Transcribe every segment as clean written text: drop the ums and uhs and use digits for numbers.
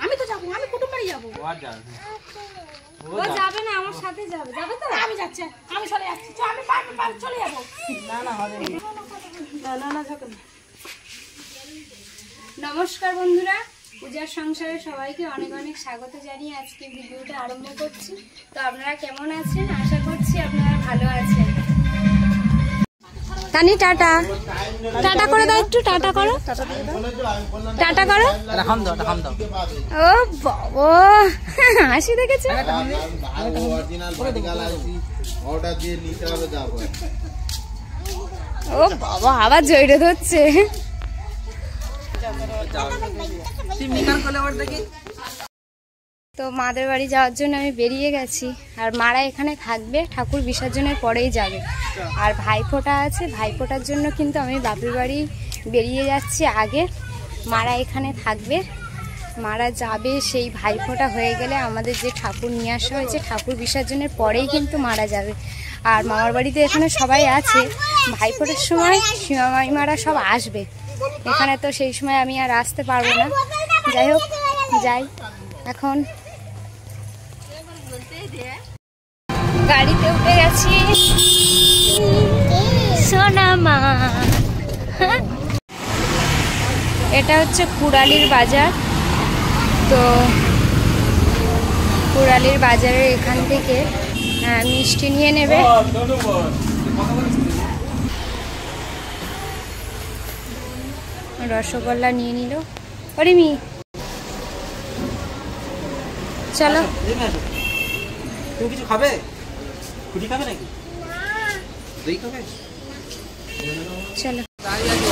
আমি তো যাবো, আমি কুটুম বাড়ি যাবো। ও যাবে না, আমার সাথে যাবে। যাবে তো? আমি যাচ্ছি, আমি চলে যাচ্ছি। আমি চলে যাবো। না না হবে না, না না যাবে না। নমস্কার বন্ধুরা, পূজার সংসারে সবাইকে অনেক অনেক স্বাগত জানিয়ে আজকে ভিডিওটা আরম্ভ করছি। তো আপনারা কেমন আছেন? আশা করছি আপনারা ভালো আছেন। তানি টাটা টাটা করে দাও, একটু টাটা করো, টাটা করো। ও বাবা হাসি দেখেছো? ও বাবা আবার জড়িয়ে ধরছে। তো মাদের বাড়ি যাওয়ার জন্য আমি বেরিয়ে গেছি, আর মারা এখানে থাকবে, ঠাকুর বিসর্জনের পরেই যাবে। আর ভাইফোঁটা আছে, ভাইফোঁটার জন্য কিন্তু আমি বাপের বাড়ি বেরিয়ে যাচ্ছি আগে। মারা এখানে থাকবে, মারা যাবে। সেই ভাইফোঁটা হয়ে গেলে আমাদের যে ঠাকুর নিয়ে আসা হয়েছে, ঠাকুর বিসর্জনের পরেই কিন্তু মারা যাবে। আর মামার বাড়িতে এখানে সবাই আছে, ভাইফোঁটার সময় সীমা মাইমারা সব আসবে এখানে। তো সেই সময় আমি আর আসতে পারবো না। যাই হোক, যাই এখন। গাড়িতে উঠে গেছি, সোনা মা। এটা হচ্ছে কুড়ালির বাজার। তো কুড়ালির বাজারের এখান থেকে মিষ্টি নিয়ে নেবে। রসগোল্লা নিয়ে নিল। অরিমি চলো। তুমি কিছু খাবে? খুঁটি খাবে নাকি? দই খাবে? চলো।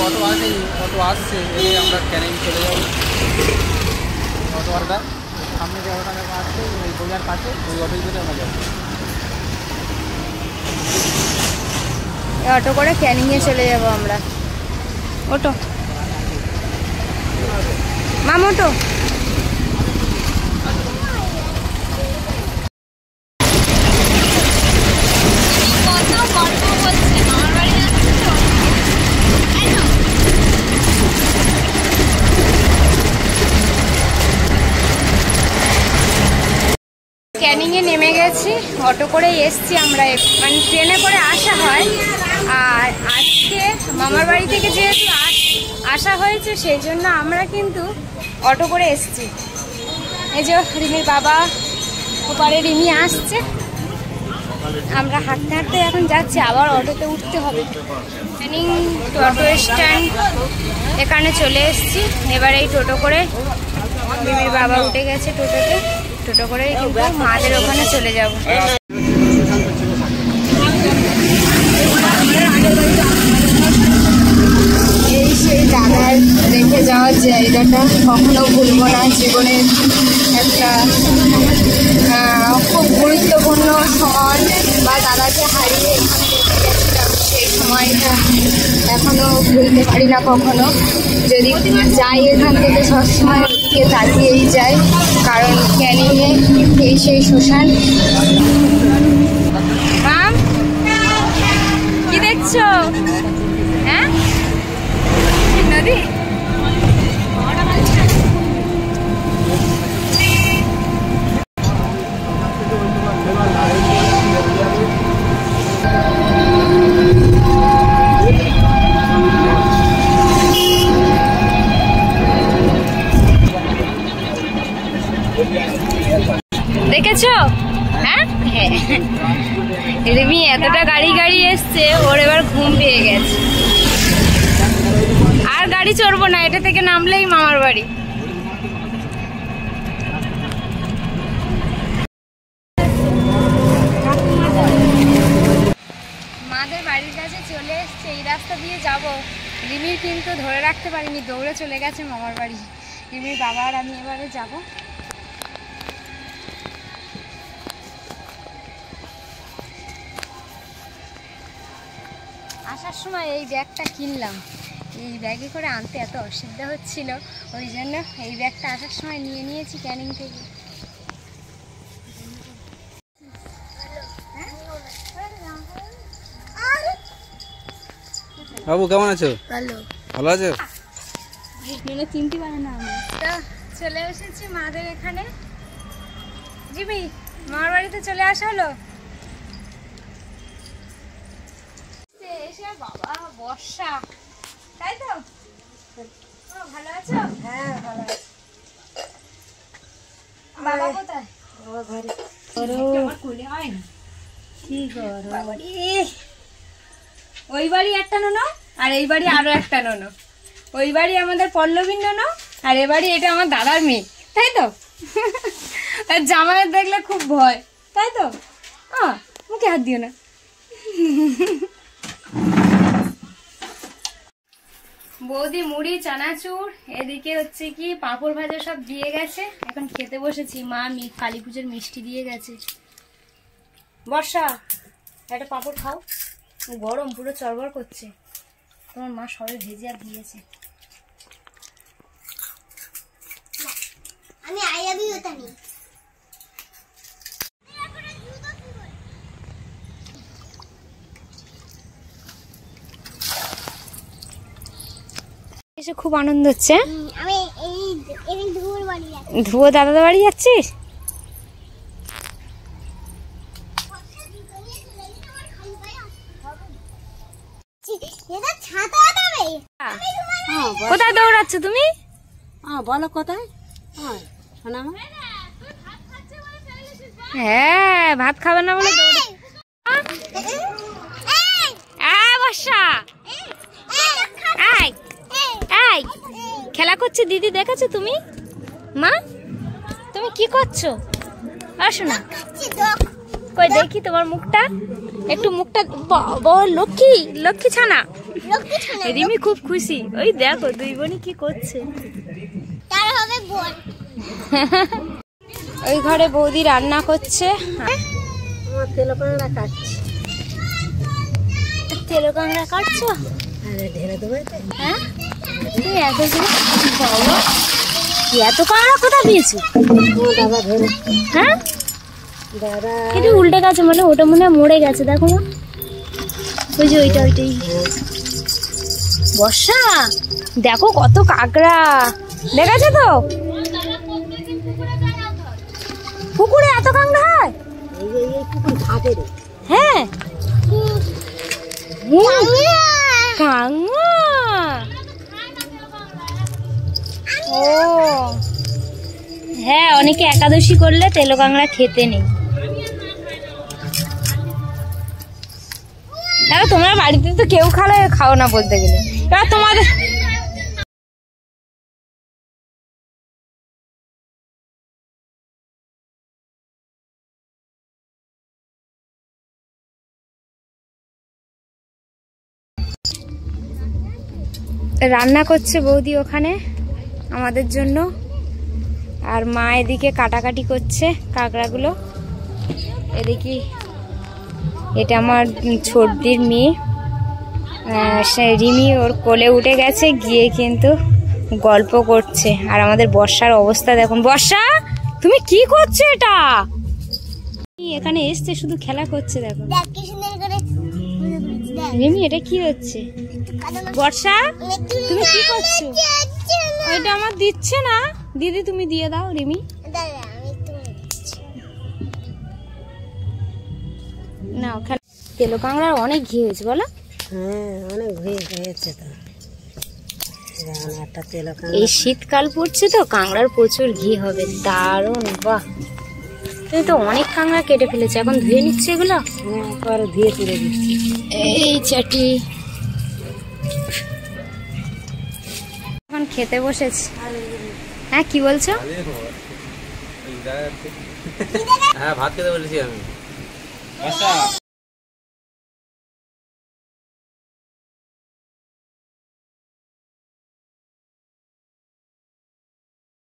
অটো আসেনি, অটো আসছে, আমরা ক্যানিং চলে যাবো। অটো আরটা সামনে যে অটোটা আসছে ওই বোঝার পাশে, ওই অটোই করে আমরা যাবো। অটো করে ক্যানিংয়ে চলে যাব আমরা। ওটো মাম, ওটো। ক্যানিংয়ে নেমে গেছি, অটো করে এসছি আমরা, মানে ট্রেনে করে আসা হয়। আর আজকে মামার বাড়ি থেকে যেহেতু আসা হয়েছে, সেই জন্য আমরা কিন্তু অটো করে এসছি। এই যে রিমির বাবা, ওপারে রিমি আসছে, আমরা হাঁটতে হাঁটতে এখন যাচ্ছি, আবার অটোতে উঠতে হবে। ক্যানিং অটো স্ট্যান্ড এখানে চলে এসছি। এবার এই টোটো করে রিমির বাবা উঠে গেছে, টোটো করে কিন্তু মাদের ওখানে চলে যাব। এই সেই দাদার রেখে যাওয়ার জায়গাটা কখনো ভুলবো না। জীবনের একটা খুব গুরুত্বপূর্ণ সময়, বা দাদাকে হারিয়ে এখানে রেখে গেছিলাম, সেই সময়টা এখনো ভুলতে পারি না কখনো। যদি যাই এখান থেকে সবসময় ওদিকে তাকিয়েই যাই, কারণ ক্যানিংয়ে এই সেই শ্মশান। মাম কি দেখছো? হ্যাঁ নদী। দেখেছো? হ্যাঁ হ্যাঁ, রিমি এতটা গাড়ি এসছে, ওর এবার ঘুম পেয়ে গেছে। আর গাড়ি চড়বো না, এটা থেকে নামলেই মামার বাড়ি। মাদের বাড়ির কাছে চলে এসছে, এই রাস্তা দিয়ে যাব। রিমির কিন্তু ধরে রাখতে পারিনি, দৌড়ে চলে গেছে মামার বাড়ি। রিমির বাবা আর আমি এবারে যাব। আসার সময় এই ব্যাগটা কিনলাম, এই ব্যাগে করে আনতে এত অসুবিধা হচ্ছিল, ওই জন্য এই ব্যাগটা আসার সময় নিয়ে নিয়েছি ক্যানিং থেকে। বাবু কেমন আছো? ভালো। ভালো আছো? মানে চিনতে পারে না আমি। চলে এসেছি মাদের এখানে। জিমি, মার বাড়িতে চলে আসা হলো। এসে বাবা বর্ষা, তাই তো? ভালো আছো? হ্যাঁ ভালো আছি। বাবা কোথায়? বাবা ঘরে। আমার কোলে হয় না। কি করো? ওই বাড়ি একটা ননো আর এই বাড়ি আরো একটা ননো। ওই বাড়ি আমাদের পল্লবীর ননো আর এ বাড়ি এটা আমার দাদার মেয়ে, তাই তো? আর জামাইয়ের দেখলে খুব ভয়, তাই তো? মুখে হাত দিও না। বৌদি মুড়ি চানাচুর, এদিকে হচ্ছে কি পাঁপড় ভাজা সব দিয়ে গেছে। এখন খেতে বসেছি। মা কালী পুজোর মিষ্টি দিয়ে গেছে। বর্ষা, একটা পাঁপড় খাও, গরম পুরো চড়বড় করছে। তোমার মা সবে ভেজে আর দিয়েছে। আমি আইয়াবি ওটা নি। এসে খুব আনন্দ হচ্ছে। আমি এই ধুয়োর বাড়ি যাচ্ছি। ধুয়ো দাদাদের বাড়ি যাচ্ছিস? এটা ছাতা দেবে। কোথায় দৌড়াচ্ছ তুমি? বলো কোথায়? শোনা মা। হ্যাঁ, ভাত খাবে না বলে দৌড়ে। বর্ষা, এই খেলা করছে দিদি, দেখেছো তুমি? মা তুমি কি করছো? আসো না, কই দেখি তোমার মুখটা একটু। মুখটা লক্ষ্মী লক্ষ্মী ছানা। রিমি খুব খুশি। ওই দেখো দুই বোনই কি করছে। তার হবে বোন। ওই ঘরে বৌদি রান্না করছে। আমার তেল কাঁকড়া কাটছি। তেল কাঁকড়া কাটছো? আরে ঢেলে দেবো। হ্যাঁ, তুমি এত বাবা, এত কাঁকড়া কোথা পেয়েছো? দাদা ধরে। হ্যাঁ, দাদা এটা উল্টে গেছে, মানে ওটা মনে হয় মরে গেছে। দেখো না, ওই যে ওইটাই। বর্ষা দেখো কত কাঁকড়া, দেখেছো তো? পুকুরে এত কাঁকড়া হয়? এই পুকুর ঘাটে রে। হ্যাঁ, কাঁকড়া। ও হ্যাঁ, অনেকে একাদশী করলে তেল কাঁকড়া খেতে নেই। তাহলে তোমরা বাড়িতে তো কেউ খাও না বলতে গেলে। এবার তোমাদের রান্না করছে বৌদি ওখানে আমাদের জন্য, আর মা এদিকে কাটাকাটি করছে কাঁকড়াগুলো। এদিকে এটা আমার ছোটদির মেয়ে, রিমি ওর কোলে উঠে গেছে, গিয়ে কিন্তু গল্প করছে। আর আমাদের বর্ষার অবস্থা দেখুন। বর্ষা তুমি কি করছো? এটা এখানে এসছে শুধু খেলা করছে। দেখো রিমি, এটা কি হচ্ছে? বর্ষা তুমি কি করছো? ওইটা আমার দিচ্ছে না দিদি, তুমি দিয়ে দাও রিমি। না, তেল কাঁকড়ার অনেক ঘি হয়েছে বলো? হ্যাঁ, অনেক হয়েছে তো। একটা তেল এই শীতকাল পড়ছে তো, কাঁকড়ার প্রচুর ঘি হবে, দারুণ। বাহ, তুমি তো অনেক কাঁকড়া কেটে ফেলেছো, এখন ধুয়ে নিচ্ছে এগুলো? হ্যাঁ, পরে ধুয়ে তুলে দিচ্ছি। এই চাটি এখন খেতে বসেছি। হ্যাঁ, কি বলছো? হ্যাঁ, ভাত খেতে বলেছি আমি।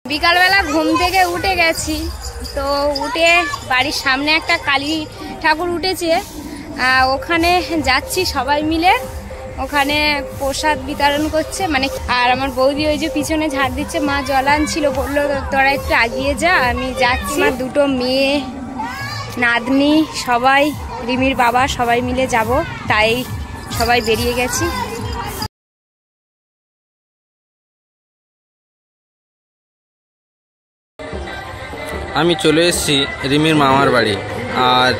বিকালবেলা ঘুম থেকে উঠে গেছি, তো উঠে বাড়ির সামনে একটা কালী ঠাকুর উঠেছে, ওখানে যাচ্ছি সবাই মিলে। ওখানে প্রসাদ বিতরণ করছে, মানে। আর আমার বৌদি ওই যে পিছনে ঝাড় দিচ্ছে। মা জল আনছিল, বললো তোরা একটু আগিয়ে যা, আমি যাচ্ছি। আমার দুটো মেয়ে, নাতনি, সবাই, রিমির বাবা, সবাই মিলে যাব, তাই সবাই বেরিয়ে গেছি। আমি চলে এসেছি রিমির মামার বাড়ি। আর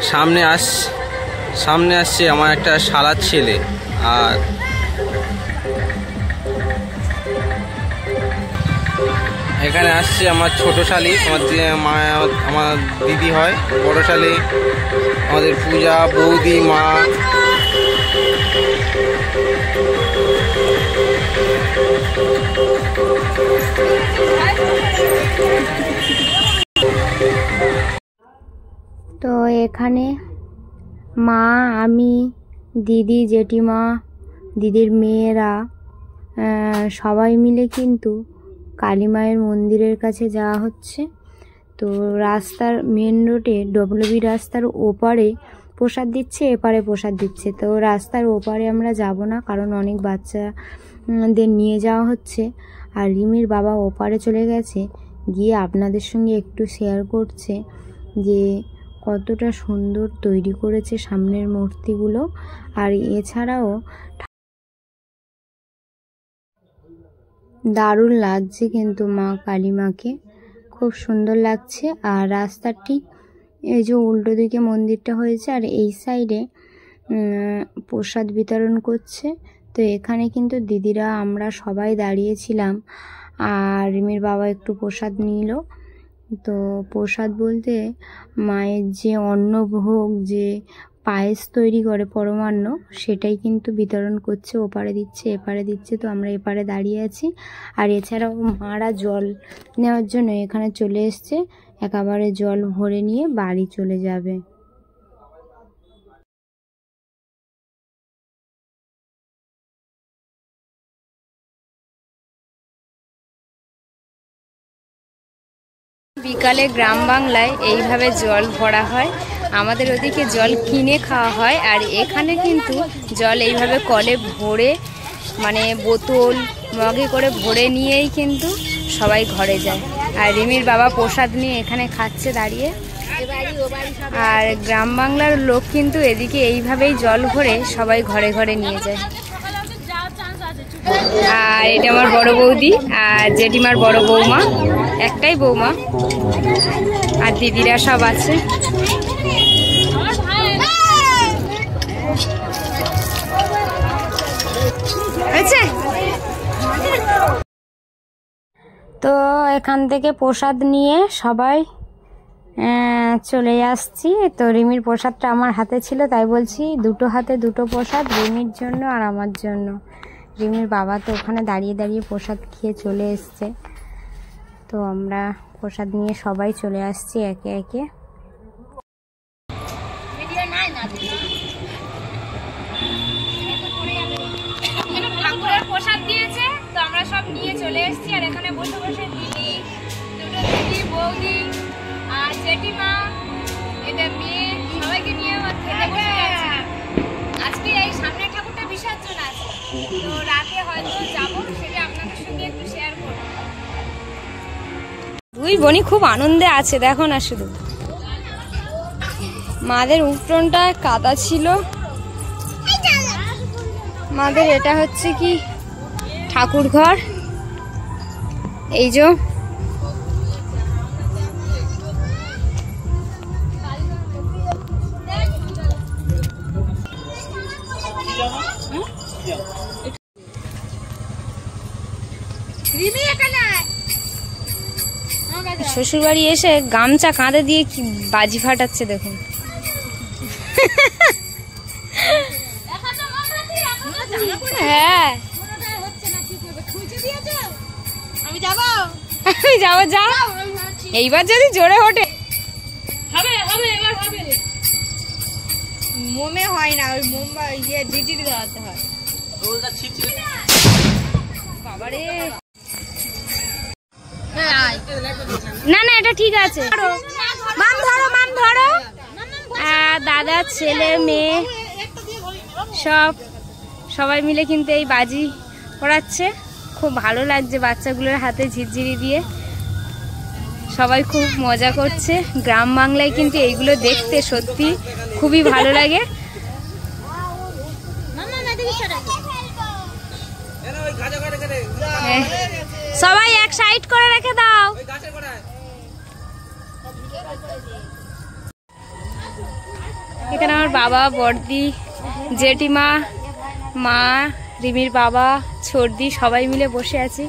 সামনে আসছে আমার একটা শালার ছেলে। আর এখানে আসছে আমার ছোট শালি, আমার দিদি হয়, বড় শালি, আমাদের পূজা, বৌদি, মা। তো এখানে মা, আমি, দিদি, জেঠিমা, দিদির মেয়েরা সবাই মিলে কিন্তু কালী মায়ের মন্দিরের কাছে যাওয়া হচ্ছে। তো রাস্তার মেন রোডে ডব্লিউবি রাস্তার ওপারে প্রসাদ দিচ্ছে, এপারে প্রসাদ দিচ্ছে। তো রাস্তার ওপারে আমরা যাব না, কারণ অনেক বাচ্চাদের নিয়ে যাওয়া হচ্ছে। আর রিমির বাবা ওপারে চলে গেছে, গিয়ে আপনাদের সঙ্গে একটু শেয়ার করছে যে কতটা সুন্দর তৈরি করেছে সামনের মূর্তিগুলো। আর এছাড়াও দারুণ লাগছে কিন্তু মা কালী মাকে, খুব সুন্দর লাগছে। আর রাস্তার ঠিক এই যে উল্টো দিকে মন্দিরটা হয়েছে, আর এই সাইডে প্রসাদ বিতরণ করছে। তো এখানে কিন্তু দিদিরা আমরা সবাই দাঁড়িয়েছিলাম, আর রিমির বাবা একটু প্রসাদ নিল। তো প্রসাদ বলতে মায়ের যে অন্নভোগ, যে পায়েস তৈরি করে পরমান্ন, সেটাই কিন্তু বিতরণ করছে, ওপারে দিচ্ছে এপারে দিচ্ছে। তো আমরা এপারে দাঁড়িয়ে আছি। আর এছাড়াও মারা জল নেওয়ার জন্য এখানে চলে এসছে, একেবারে জল ভরে নিয়ে বাড়ি চলে যাবে। বিকালে গ্রাম বাংলায় এইভাবে জল ভরা হয়, আমাদের ওদিকে জল কিনে খাওয়া হয়। আর এখানে কিন্তু জল এইভাবে কলে ভরে, মানে বোতল মগে করে ভরে নিয়েই কিন্তু সবাই ঘরে যায়। আর রিমির বাবা প্রসাদ নিয়ে এখানে খাচ্ছে দাঁড়িয়ে। আর গ্রাম বাংলার লোক কিন্তু এদিকে এইভাবেই জল ভরে সবাই ঘরে ঘরে নিয়ে যায়। আর এটা আমার বড় বৌদি আর জেঠিমার বড় বৌমা, একটাই বৌমা, আর দিদিরা সব আছে। তো এখান থেকে প্রসাদ নিয়ে সবাই চলে আসছি। তো রিমির প্রসাদটা আমার হাতে ছিল, তাই বলছি দুটো হাতে দুটো প্রসাদ, রিমির জন্য আর আমার জন্য। রিমির বাবা তো ওখানে দাঁড়িয়ে দাঁড়িয়ে প্রসাদ খেয়ে চলে এসছে। তো আমরা প্রসাদ নিয়ে সবাই চলে আসছি একে একে। প্রসাদ দিয়েছে, তো আমরা সব নিয়ে চলে এসেছি। আর এখানে বসে বসে দিদি, দুটো দিদি, বৌদি আর জেঠিমা, এটা মেয়ে, সবাইকে নিয়ে আমার খেতে বসে গেছে। আজকে এই সামনের ঠাকুরটা বিসর্জন আছে, তো রাতে হয়তো যাবো, সেটা আপনাদের সঙ্গে একটু শেয়ার করব। দুই বোনই খুব আনন্দে আছে, দেখো না শুধু। মাদের উঠোনটা কাদা ছিল, মাদের এটা হচ্ছে কি ঠাকুর ঘর। এই যে শ্বশুরবাড়ি এসে গামছা কাঁধে দিয়ে কি বাজি ফাটাচ্ছে দেখুন। হ্যাঁ আমি যাবো, যাও। এইবার যদি জোরে ওঠে মোমে হয় না, ওই মোম ডিটি দেওয়াতে হয়। বাবারে, না না এটা ঠিক আছে। মাম ধরো, মাম ধরো। দাদা, ছেলে, মেয়ে সবাই মিলে কিন্তু এই বাজি পড়াচ্ছে। খুব ভালো লাগছে বাচ্চাগুলোর হাতে ঝিরঝিরি দিয়ে, সবাই খুব মজা করছে। গ্রাম বাংলায় কিন্তু এইগুলো দেখতে সত্যি খুবই ভালো লাগে। সবাই এক সাইড করে রেখে দাও। এখানে আমার বাবা, বড়দি, জেঠিমা, মা, রিমির বাবা, ছোটদি সবাই মিলে বসে আছি।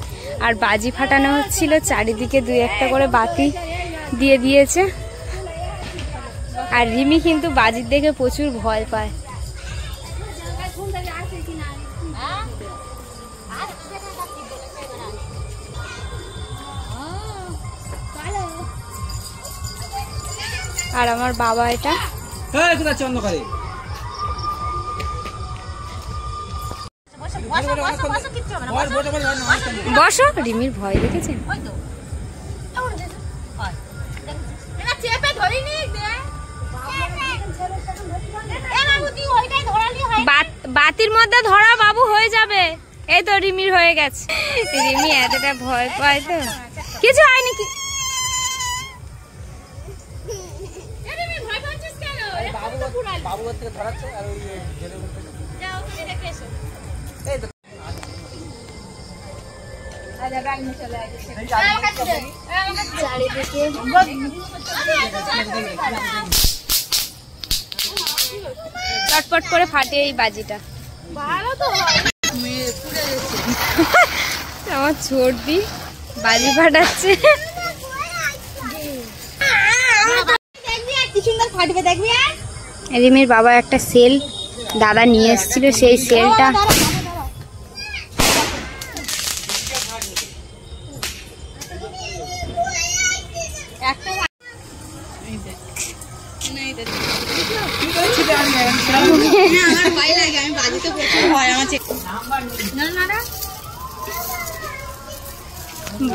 আর বাজি ফাটানো হচ্ছিল, চারিদিকে 2-1টা করে বাতি দিয়ে দিয়েছে। আর রিমি কিন্তু বাজির দেখে প্রচুর ভয় পায়। আর আমার বাবা এটা বসো, রিমির ভয় দেখেছেন? বাতির মধ্যে ধরা বাবু হয়ে যাবে। এই তো রিমির হয়ে গেছে। রিমি এতটা ভয় পায় তো কিছু হয়নি। চারিদিকে চটপট করে ফাটে এই বাজিটা। আমার ছোটদি বাজি ফাটাচ্ছে। রিমির বাবা একটা সেল দাদা নিয়ে এসেছিল, সেই সেলটা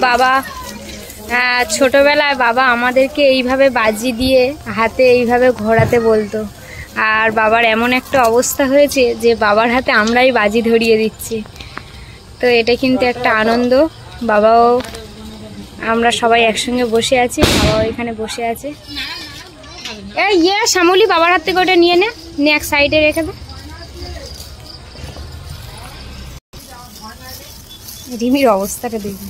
বাবা ছোটবেলায় বাবা আমাদেরকে এইভাবে বাজি দিয়ে হাতে এইভাবে ঘোরাতে বলতো। আর বাবার এমন একটা অবস্থা হয়েছে যে বাবার হাতে আমরাই বাজি ধরিয়ে দিচ্ছি। তো এটা কিন্তু একটা আনন্দ। বাবাও, আমরা সবাই একসঙ্গে বসে আছি, বাবাও এখানে বসে আছে। এই শ্যামলি, বাবার হাত থেকে ওটা নিয়ে নে, এক সাইডে রেখে দে। রিমির অবস্থাটা দেখি,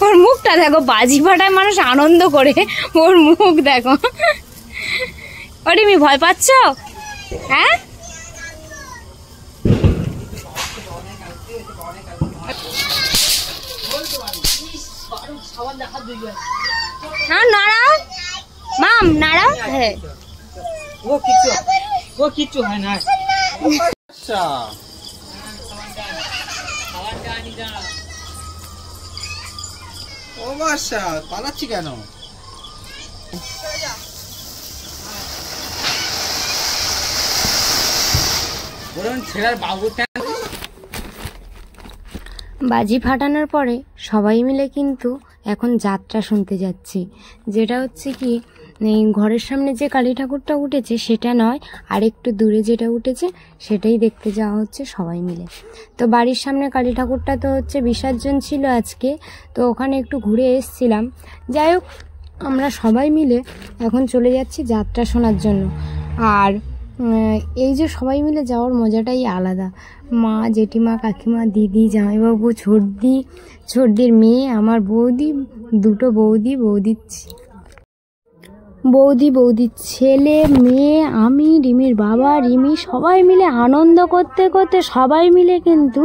ওর মুখটা দেখো, বাজি ফাটায় মানুষ আনন্দ করে, ওর মুখ দেখো। ও রিমি, ভয় পাচ্ছ? হ্যাঁ, নাড়াও মাম, নাড়াও। হ্যাঁ, ও কিচ্ছু হয় না। আচ্ছা, ও বাসা পালাচ্ছি কেন? বাজি ফাটানোর পরে সবাই মিলে কিন্তু এখন যাত্রা শুনতে যাচ্ছি। যেটা হচ্ছে কি, ঘরের সামনে যে কালী ঠাকুরটা উঠেছে সেটা নয়, আর একটু দূরে যেটা উঠেছে সেটাই দেখতে যাওয়া হচ্ছে সবাই মিলে। তো বাড়ির সামনে কালী ঠাকুরটা তো হচ্ছে বিসর্জন ছিল আজকে, তো ওখানে একটু ঘুরে এসেছিলাম। যাই হোক, আমরা সবাই মিলে এখন চলে যাচ্ছি যাত্রা শোনার জন্য। আর এই যে সবাই মিলে যাওয়ার মজাটাই আলাদা। মা, জেঠিমা, কাকিমা, দিদি, জামাইবাবু, ছোটদির মেয়ে, আমার বৌদি, দুটো বৌদির ছেলে, মেয়ে, আমি, রিমির বাবা, রিমি, সবাই মিলে আনন্দ করতে করতে সবাই মিলে কিন্তু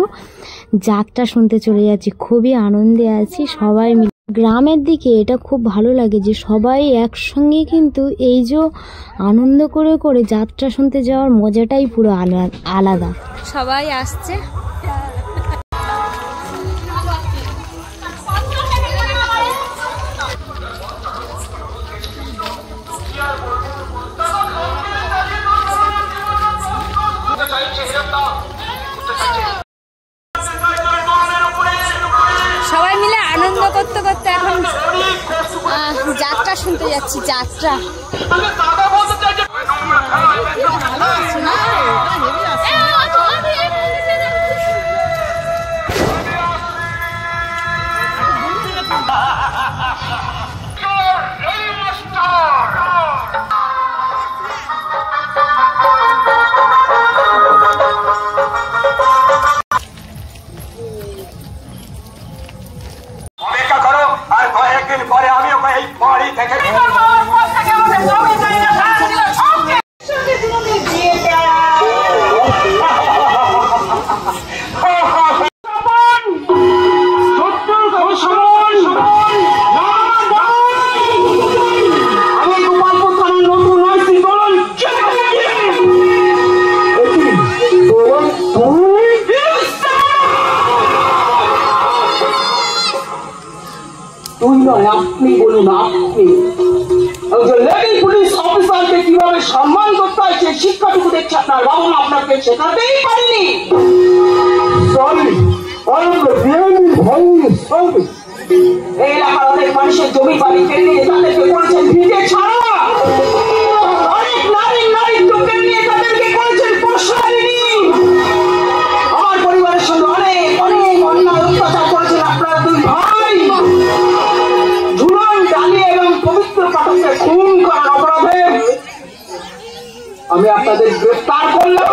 যাত্রা শুনতে চলে যাচ্ছি। খুবই আনন্দে আছি সবাই মিলে। গ্রামের দিকে এটা খুব ভালো লাগে যে সবাই একসঙ্গে কিন্তু এই যে আনন্দ করে করে যাত্রা শুনতে যাওয়ার মজাটাই পুরো আলাদা। সবাই আসছে। সবাই মিলে আনন্দ করতে করতে এখন যাত্রা শুনতে যাচ্ছি। যাত্রা নয়, আপনি বলুন, আপনি একজন লেডি পুলিশ অফিসারকে কিভাবে সম্মান করতে হয় সেই শিক্ষাটুকু দেখছে আপনার বাবা মা আপনাকে শেখাতেই পারেনি। সরি, এই এলাকার অনেক মানুষের জমি বাড়ি কেড়ে নিয়ে তাদেরকে করেছেন ভিটে ছাড়া, অনেক নারী টোকেন নিয়ে তাদেরকে করেছেন পোষায়নি। আমার পরিবারের সঙ্গে অনেক অনেক অন্যায় অত্যাচার করেছেন আপনারা দুই ভাই। ঝুলন ডালি এবং পবিত্র পাঠককে খুন করার অপরাধে আমি আপনাদের গ্রেফতার করলাম।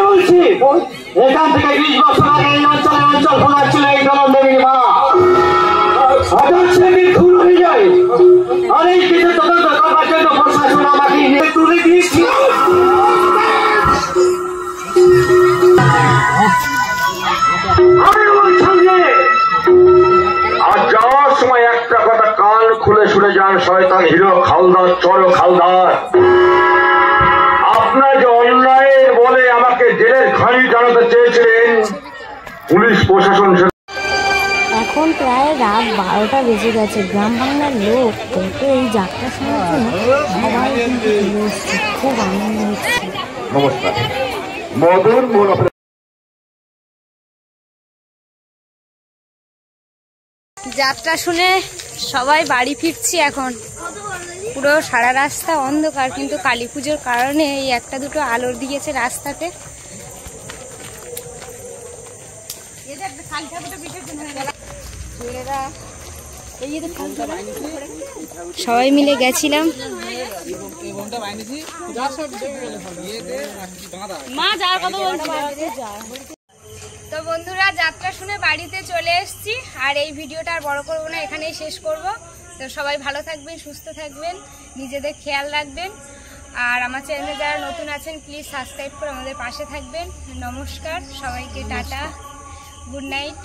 বলছি এখান থেকে 20 বছর আগে এই অঞ্চল খোলা ছিল এই দলন দেবীর মা। হঠাৎ সেদিন খুন হয়ে যায়, অনেক কিছু তদন্ত করবার জন্য প্রশাসন আমাকে নিয়ে তুলে দিয়েছিল। আর যাওয়ার সময় একটা কথা কান খুলে শুনে যান শয়তান হিরো খালদার, চড় খালদার, আপনার যে অন্যায়ের বলে আমাকে জেলের খাঁড়ি জানাতে চেয়েছিলেন, পুলিশ প্রশাসন এখন প্রায় রাত 12টা বেজে গেছে। গ্রাম বাংলার লোক কত এই যাত্রা শোনার জন্য সবাই কিন্তু চলে এসছে, খুব আনন্দ হচ্ছে। নমস্কার মদন মোহন। যাত্রা শুনে সবাই বাড়ি ফিরছি এখন। পুরো সারা রাস্তা অন্ধকার, কিন্তু কালী পুজোর কারণে এই একটা দুটো আলোর দিয়েছে রাস্তাতে। সবাই মিলে গেছিলাম। তো বন্ধুরা, যাত্রা শুনে বাড়িতে চলে এসেছি, আর এই ভিডিওটা আর বড় করবো না, এখানেই শেষ করব। তো সবাই ভালো থাকবেন, সুস্থ থাকবেন, নিজেদের খেয়াল রাখবেন। আর আমার চ্যানেলে যারা নতুন আছেন প্লিজ সাবস্ক্রাইব করে আমাদের পাশে থাকবেন। নমস্কার সবাইকে, টাটা, গুড নাইট।